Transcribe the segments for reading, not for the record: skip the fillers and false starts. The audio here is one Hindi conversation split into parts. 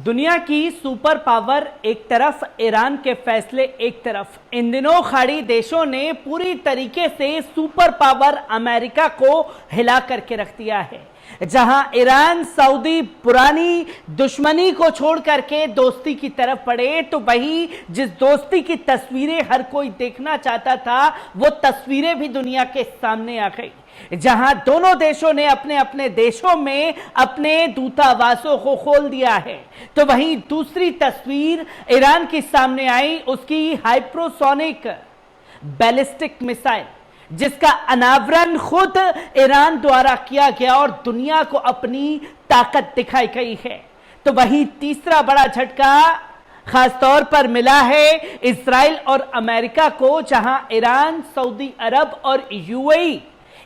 दुनिया की सुपर पावर एक तरफ, ईरान के फैसले एक तरफ। इन दिनों खाड़ी देशों ने पूरी तरीके से सुपर पावर अमेरिका को हिला करके रख दिया है। जहां ईरान सऊदी पुरानी दुश्मनी को छोड़ करके दोस्ती की तरफ बढ़े, तो वही जिस दोस्ती की तस्वीरें हर कोई देखना चाहता था, वो तस्वीरें भी दुनिया के सामने आ गई। जहां दोनों देशों ने अपने अपने देशों में अपने दूतावासों को खोल दिया है, तो वहीं दूसरी तस्वीर ईरान के सामने आई, उसकी हाइपरसोनिक बैलिस्टिक मिसाइल, जिसका अनावरण खुद ईरान द्वारा किया गया और दुनिया को अपनी ताकत दिखाई गई है। तो वहीं तीसरा बड़ा झटका खासतौर पर मिला है इजराइल और अमेरिका को, जहां ईरान, सऊदी अरब और यूएई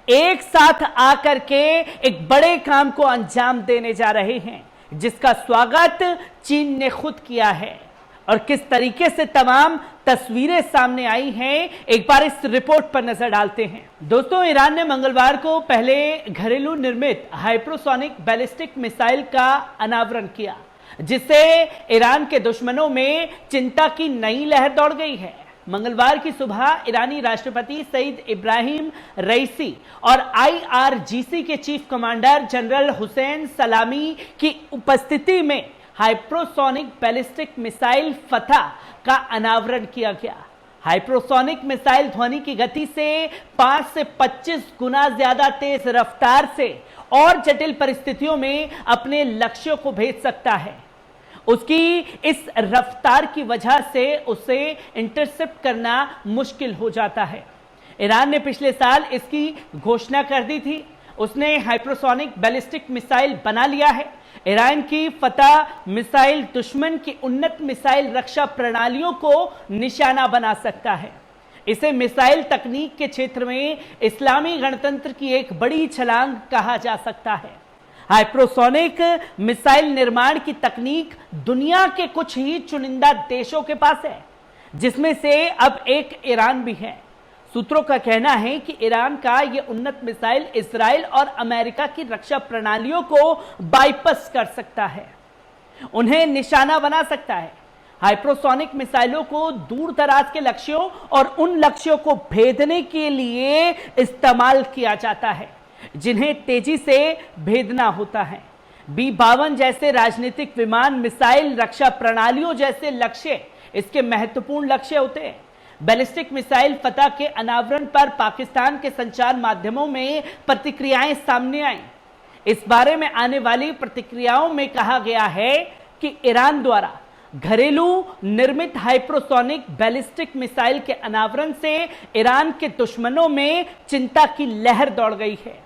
एक साथ आकर के एक बड़े काम को अंजाम देने जा रहे हैं, जिसका स्वागत चीन ने खुद किया है। और किस तरीके से तमाम तस्वीरें सामने आई हैं, एक बार इस रिपोर्ट पर नजर डालते हैं। दोस्तों, ईरान ने मंगलवार को पहले घरेलू निर्मित हाइपरसोनिक बैलिस्टिक मिसाइल का अनावरण किया, जिससे ईरान के दुश्मनों में चिंता की नई लहर दौड़ गई है। मंगलवार की सुबह ईरानी राष्ट्रपति सईद इब्राहिम रईसी और आईआरजीसी के चीफ कमांडर जनरल हुसैन सलामी की उपस्थिति में हाइपरसोनिक बैलिस्टिक मिसाइल फतह का अनावरण किया गया। हाइपरसोनिक मिसाइल ध्वनि की गति से 5 से 25 गुना ज्यादा तेज रफ्तार से और जटिल परिस्थितियों में अपने लक्ष्यों को भेज सकता है। उसकी इस रफ्तार की वजह से उसे इंटरसेप्ट करना मुश्किल हो जाता है। ईरान ने पिछले साल इसकी घोषणा कर दी थी। उसने हाइपरसोनिक बैलिस्टिक मिसाइल बना लिया है। ईरान की फतह मिसाइल दुश्मन की उन्नत मिसाइल रक्षा प्रणालियों को निशाना बना सकता है। इसे मिसाइल तकनीक के क्षेत्र में इस्लामी गणतंत्र की एक बड़ी छलांग कहा जा सकता है। हाइपरसोनिक मिसाइल निर्माण की तकनीक दुनिया के कुछ ही चुनिंदा देशों के पास है, जिसमें से अब एक ईरान भी है। सूत्रों का कहना है कि ईरान का यह उन्नत मिसाइल इजराइल और अमेरिका की रक्षा प्रणालियों को बाईपास कर सकता है, उन्हें निशाना बना सकता है। हाइपरसोनिक मिसाइलों को दूर दराज के लक्ष्यों और उन लक्ष्यों को भेदने के लिए इस्तेमाल किया जाता है जिन्हें तेजी से भेदना होता है। B-52 जैसे राजनीतिक विमान मिसाइल रक्षा प्रणालियों जैसे लक्ष्य इसके महत्वपूर्ण लक्ष्य होते हैं। बैलिस्टिक मिसाइल फतह के अनावरण पर पाकिस्तान के संचार माध्यमों में प्रतिक्रियाएं सामने आई। इस बारे में आने वाली प्रतिक्रियाओं में कहा गया है कि ईरान द्वारा घरेलू निर्मित हाइपरसोनिक बैलिस्टिक मिसाइल के अनावरण से ईरान के दुश्मनों में चिंता की लहर दौड़ गई है,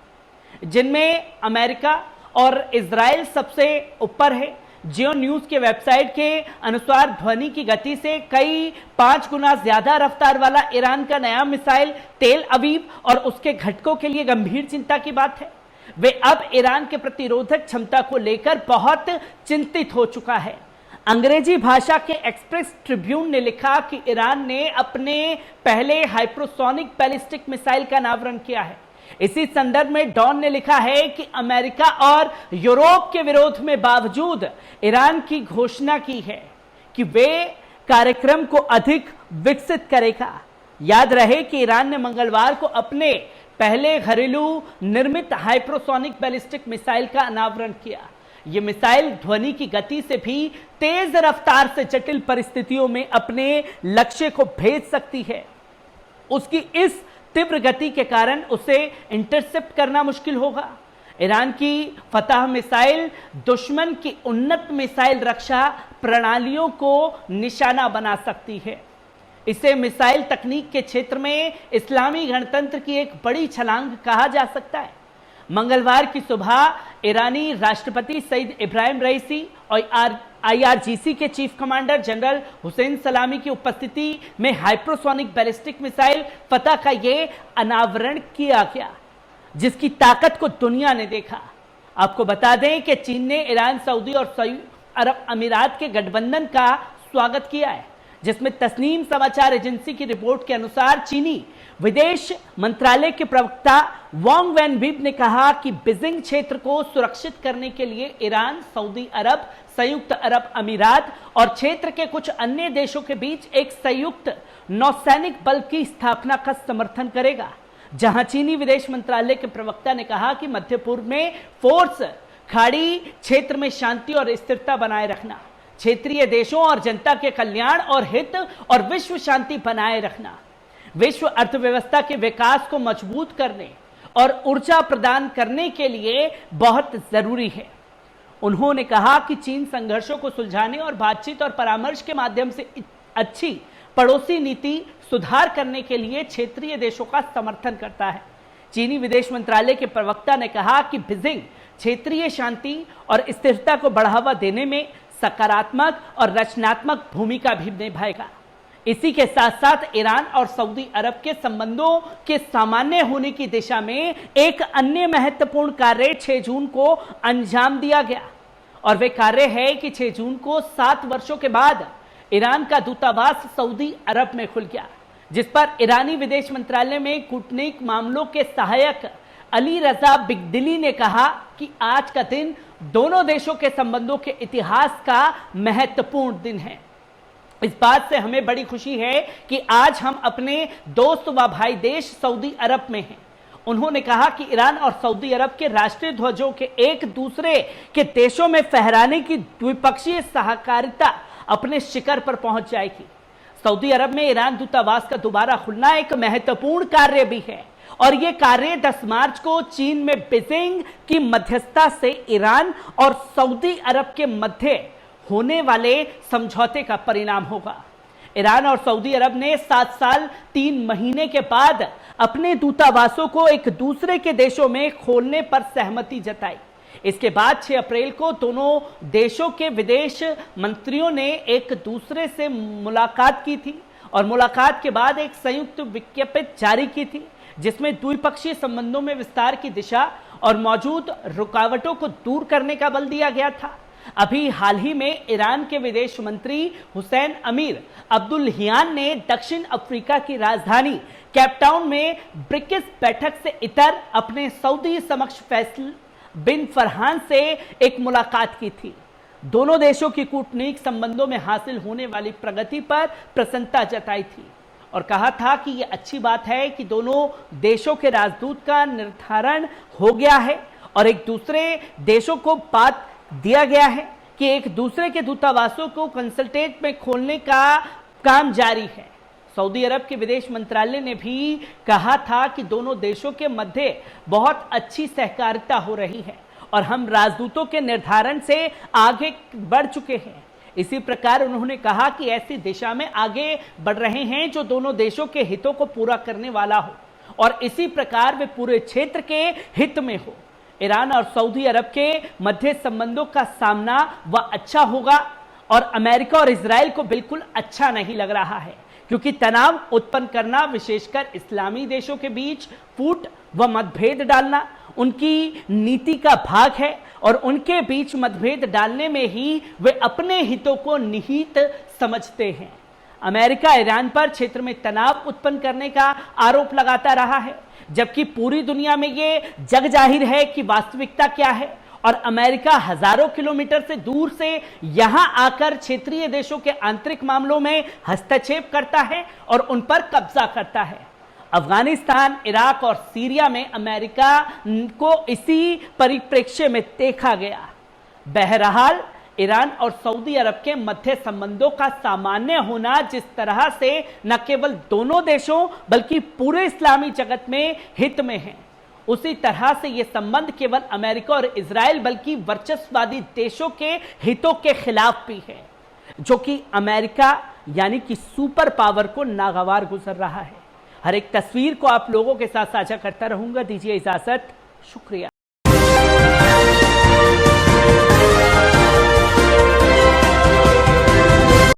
जिनमें अमेरिका और इजराइल सबसे ऊपर है। जियो न्यूज के वेबसाइट के अनुसार ध्वनि की गति से कई 5 गुना ज्यादा रफ्तार वाला ईरान का नया मिसाइल तेल अवीव और उसके घटकों के लिए गंभीर चिंता की बात है। वे अब ईरान के प्रतिरोधक क्षमता को लेकर बहुत चिंतित हो चुका है। अंग्रेजी भाषा के एक्सप्रेस ट्रिब्यून ने लिखा कि ईरान ने अपने पहले हाइपरसोनिक बैलिस्टिक मिसाइल का अनावरण किया है। इसी संदर्भ में डॉन ने लिखा है कि अमेरिका और यूरोप के विरोध में बावजूद ईरान की घोषणा की है कि वे कार्यक्रम को अधिक विकसित करेगा। याद रहे कि ईरान ने मंगलवार को अपने पहले घरेलू निर्मित हाइपरसोनिक बैलिस्टिक मिसाइल का अनावरण किया। यह मिसाइल ध्वनि की गति से भी तेज रफ्तार से जटिल परिस्थितियों में अपने लक्ष्य को भेज सकती है। उसकी इस तीव्र गति के कारण उसे इंटरसेप्ट करना मुश्किल होगा। ईरान की फतह मिसाइल दुश्मन की उन्नत मिसाइल रक्षा प्रणालियों को निशाना बना सकती है। इसे मिसाइल तकनीक के क्षेत्र में इस्लामी गणतंत्र की एक बड़ी छलांग कहा जा सकता है। मंगलवार की सुबह ईरानी राष्ट्रपति सईद इब्राहिम रईसी और आईआरजीसी के चीफ कमांडर जनरल हुसैन सलामी की उपस्थिति में हाइपरसोनिक बैलिस्टिक मिसाइल फतह का यह अनावरण किया गया, जिसकी ताकत को दुनिया ने देखा। आपको बता दें कि चीन ने ईरान, सऊदी और संयुक्त अरब अमीरात के गठबंधन का स्वागत किया है, जिसमें तस्नीम समाचार एजेंसी की रिपोर्ट के अनुसार चीनी विदेश मंत्रालय के प्रवक्ता वांग वेनबिब ने कहा कि बीजिंग क्षेत्र को सुरक्षित करने के लिए ईरान, सऊदी अरब, संयुक्त अरब अमीरात और क्षेत्र के कुछ अन्य देशों के बीच एक संयुक्त नौसैनिक बल की स्थापना का समर्थन करेगा। जहां चीनी विदेश मंत्रालय के प्रवक्ता ने कहा कि मध्य पूर्व में फोर्स खाड़ी क्षेत्र में शांति और स्थिरता बनाए रखना, क्षेत्रीय देशों और जनता के कल्याण और हित और विश्व शांति बनाए रखना, विश्व अर्थव्यवस्था के विकास को मजबूत करने और ऊर्जा प्रदान करने के लिए बहुत जरूरी है। उन्होंने कहा कि चीन संघर्षों को सुलझाने और बातचीत और परामर्श के माध्यम से अच्छी पड़ोसी नीति सुधार करने के लिए क्षेत्रीय देशों का समर्थन करता है। चीनी विदेश मंत्रालय के प्रवक्ता ने कहा कि बीजिंग क्षेत्रीय शांति और स्थिरता को बढ़ावा देने में सकारात्मक और रचनात्मक भूमिका भी निभाएगा। इसी के साथ साथ ईरान और सऊदी अरब के संबंधों के सामान्य होने की दिशा में एक अन्य महत्वपूर्ण कार्य 6 जून को अंजाम दिया गया और वे कार्य है कि 6 जून को 7 वर्षों के बाद ईरान का दूतावास सऊदी अरब में खुल गया, जिस पर ईरानी विदेश मंत्रालय में कूटनीतिक मामलों के सहायक अली रजा बिगदिली ने कहा कि आज का दिन दोनों देशों के संबंधों के इतिहास का महत्वपूर्ण दिन है। इस बात से हमें बड़ी खुशी है कि आज हम अपने दोस्त व भाई देश सऊदी अरब में हैं। उन्होंने कहा कि ईरान और सऊदी अरब के राष्ट्रीय ध्वजों के एक दूसरे के देशों में फहराने की द्विपक्षीय सहकारिता अपने शिखर पर पहुंच जाएगी। सऊदी अरब में ईरान दूतावास का दोबारा खुलना एक महत्वपूर्ण कार्य भी है और यह कार्य 10 मार्च को चीन में बीजिंग की मध्यस्थता से ईरान और सऊदी अरब के मध्य होने वाले समझौते का परिणाम होगा। ईरान और सऊदी अरब ने 7 साल 3 महीने के बाद अपने दूतावासों को एक दूसरे के देशों में खोलने पर सहमति जताई। इसके बाद 6 अप्रैल को दोनों देशों के विदेश मंत्रियों ने एक दूसरे से मुलाकात की थी और मुलाकात के बाद एक संयुक्त विज्ञप्ति जारी की थी, जिसमें द्विपक्षीय संबंधों में विस्तार की दिशा और मौजूद रुकावटों को दूर करने का बल दिया गया था। अभी हाल ही में ईरान के विदेश मंत्री हुसैन अमीर अब्दुल्लाहियान ने दक्षिण अफ्रीका की राजधानी केपटाउन में ब्रिक्स बैठक से इतर अपने सऊदी समक्ष फैसल बिन फरहान से एक मुलाकात की थी। दोनों देशों की कूटनीतिक संबंधों में हासिल होने वाली प्रगति पर प्रसन्नता जताई थी और कहा था कि यह अच्छी बात है कि दोनों देशों के राजदूत का निर्धारण हो गया है और एक दूसरे देशों को बात दिया गया है कि एक दूसरे के दूतावासों को कंसल्टेट में खोलने का काम जारी है। सऊदी अरब के विदेश मंत्रालय ने भी कहा था कि दोनों देशों के मध्य बहुत अच्छी सहकारिता हो रही है और हम राजदूतों के निर्धारण से आगे बढ़ चुके हैं। इसी प्रकार उन्होंने कहा कि ऐसी दिशा में आगे बढ़ रहे हैं जो दोनों देशों के हितों को पूरा करने वाला हो और इसी प्रकार वे पूरे क्षेत्र के हित में हो। ईरान और सऊदी अरब के मध्य संबंधों का सामना व अच्छा होगा और अमेरिका और इजराइल को बिल्कुल अच्छा नहीं लग रहा है, क्योंकि तनाव उत्पन्न करना, विशेषकर इस्लामी देशों के बीच फूट व मतभेद डालना उनकी नीति का भाग है और उनके बीच मतभेद डालने में ही वे अपने हितों को निहित समझते हैं। अमेरिका ईरान पर क्षेत्र में तनाव उत्पन्न करने का आरोप लगाता रहा है, जबकि पूरी दुनिया में ये जग जाहिर है कि वास्तविकता क्या है और अमेरिका हजारों किलोमीटर से दूर से यहां आकर क्षेत्रीय देशों के आंतरिक मामलों में हस्तक्षेप करता है और उन पर कब्जा करता है। अफगानिस्तान, इराक और सीरिया में अमेरिका को इसी परिप्रेक्ष्य में देखा गया। बहरहाल ईरान और सऊदी अरब के मध्य संबंधों का सामान्य होना जिस तरह से न केवल दोनों देशों बल्कि पूरे इस्लामी जगत में हित में है, उसी तरह से ये संबंध केवल अमेरिका और इजराइल बल्कि वर्चस्ववादी देशों के हितों के खिलाफ भी है, जो कि अमेरिका यानी कि सुपर पावर को नागवार गुजर रहा है। हर एक तस्वीर को आप लोगों के साथ साझा करता रहूंगा। दीजिए इजाजत, शुक्रिया।